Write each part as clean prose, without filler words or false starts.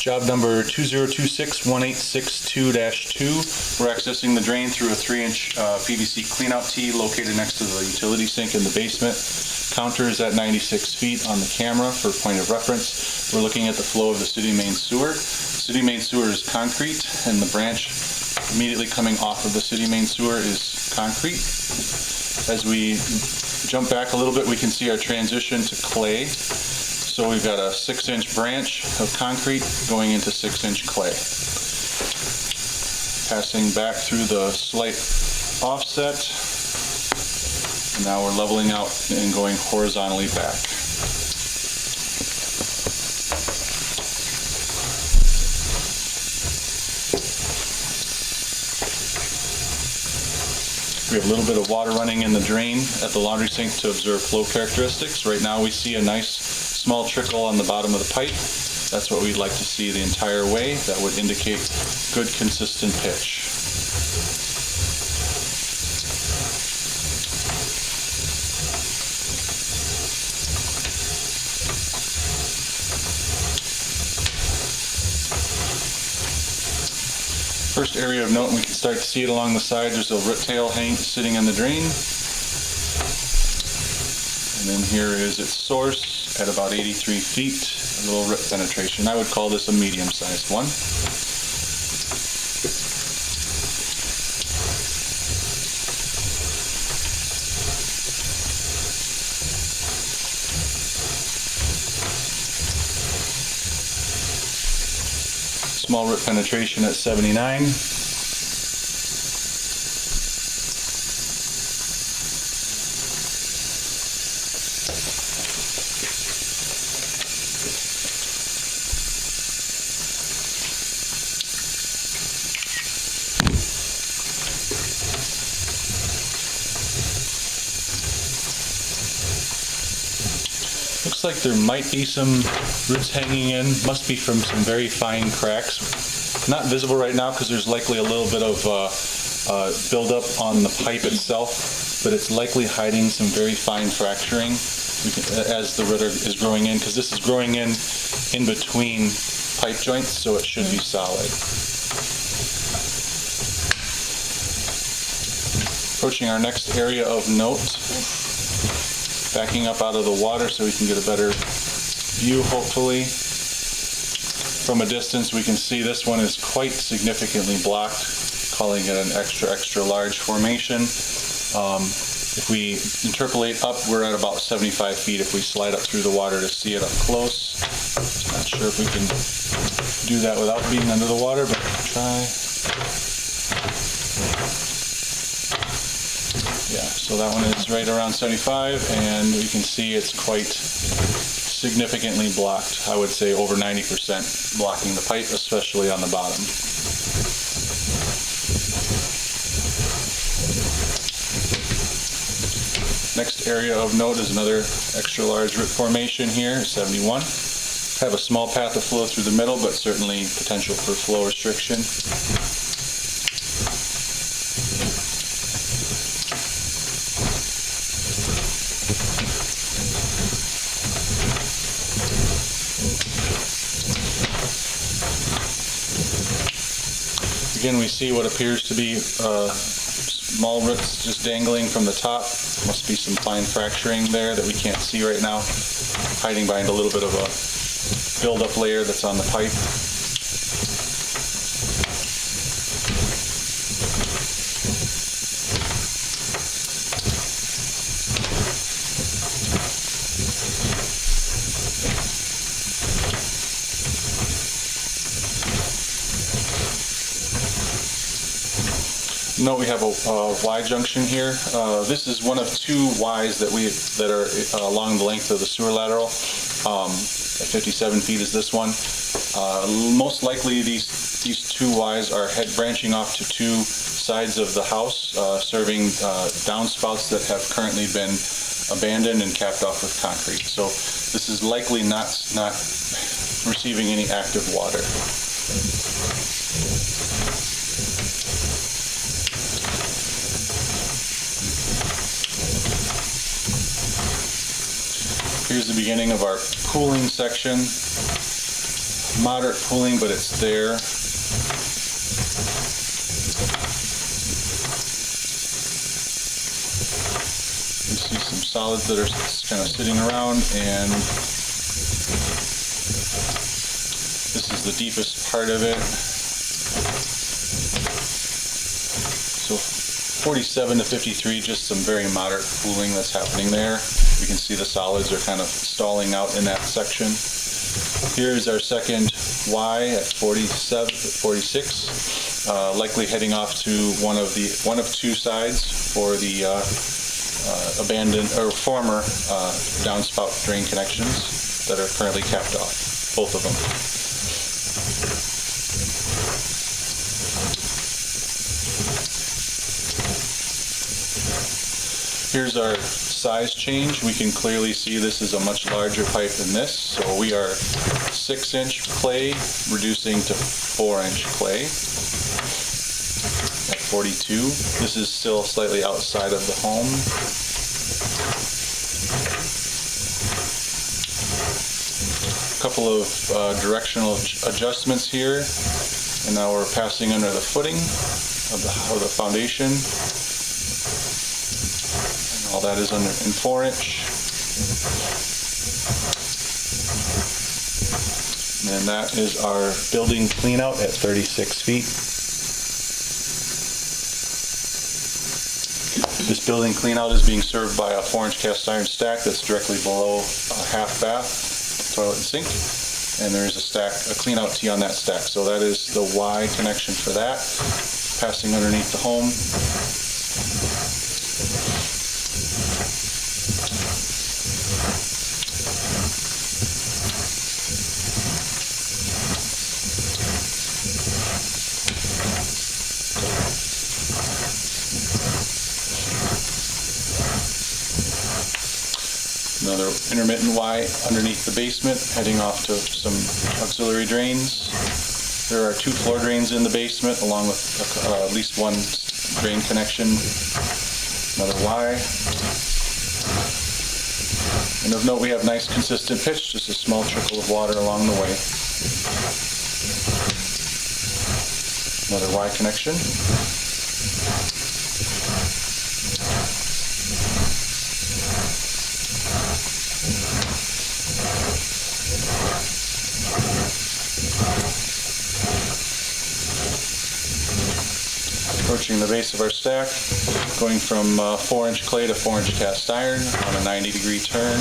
Job number 2026-1862-2. We're accessing the drain through a 3-inch PVC cleanout tee located next to the utility sink in the basement. Counter is at 96 feet on the camera for point of reference. We're looking at the flow of the city main sewer. City main sewer is concrete, and the branch immediately coming off of the city main sewer is concrete. As we jump back a little bit, we can see our transition to clay. So we've got a 6-inch branch of concrete going into 6-inch clay. Passing back through the slight offset, and now we're leveling out and going horizontally back. We have a little bit of water running in the drain at the laundry sink to observe flow characteristics. Right now we see a nice small trickle on the bottom of the pipe. That's what we'd like to see the entire way. That would indicate good consistent pitch. First area of note, and we can start to see it along the side, there's a root tail sitting in the drain. And then here is its source at about 83 feet, a little root penetration. I would call this a medium-sized one. Small root penetration at 79. Looks like there might be some roots hanging in, must be from some very fine cracks. Not visible right now because there's likely a little bit of buildup on the pipe itself, but it's likely hiding some very fine fracturing as the root is growing in, because this is growing in between pipe joints, so it should be solid. Approaching our next area of note. Backing up out of the water so we can get a better view, hopefully. From a distance, we can see this one is quite significantly blocked, calling it an extra large formation. If we interpolate up, we're at about 75 feet if we slide up through the water to see it up close. Not sure if we can do that without being under the water, but try. Yeah, so that one is right around 75, and we can see it's quite significantly blocked. I would say over 90% blocking the pipe, especially on the bottom. Next area of note is another extra large root formation here, 71. Have a small path of flow through the middle, but certainly potential for flow restriction. Again, we see what appears to be small roots just dangling from the top. Must be some fine fracturing there that we can't see right now, hiding behind a little bit of a build-up layer that's on the pipe. Note we have a Y junction here. This is one of two Ys that are along the length of the sewer lateral. At 57 feet is this one. Most likely these two Ys are head branching off to two sides of the house, serving downspouts that have currently been abandoned and capped off with concrete. So this is likely not receiving any active water. Here's the beginning of our pooling section. Moderate pooling, but it's there. You see some solids that are kind of sitting around, and this is the deepest part of it. So 47 to 53, just some very moderate pooling that's happening there. You can see the solids are kind of stalling out in that section. Here's our second Y at 47, 46, likely heading off to one of two sides for the abandoned or former downspout drain connections that are currently capped off, both of them. Here's our size change. We can clearly see this is a much larger pipe than this. So we are 6-inch clay reducing to 4-inch clay at 42. This is still slightly outside of the home. A couple of directional adjustments here, and now we're passing under the footing of the foundation. All that is in 4-inch. And that is our building clean out at 36 feet. This building clean out is being served by a 4-inch cast iron stack that's directly below a half bath, toilet and sink. And there is a clean out tee on that stack. So that is the Y connection for that, passing underneath the home. Another intermittent Y underneath the basement, heading off to some auxiliary drains. There are 2 floor drains in the basement, along with at least one drain connection. Another Y. And of note, we have nice consistent pitch, just a small trickle of water along the way. Another Y connection. Approaching the base of our stack, going from 4-inch clay to 4-inch cast iron on a 90-degree turn.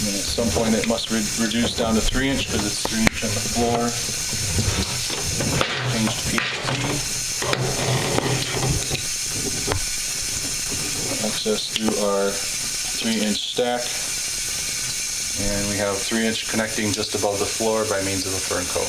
And at some point it must reduce down to 3-inch because it's 3-inch on the floor. Change to PVC. Access through our 3-inch stack. And we have 3-inch connecting just above the floor by means of a fern cone.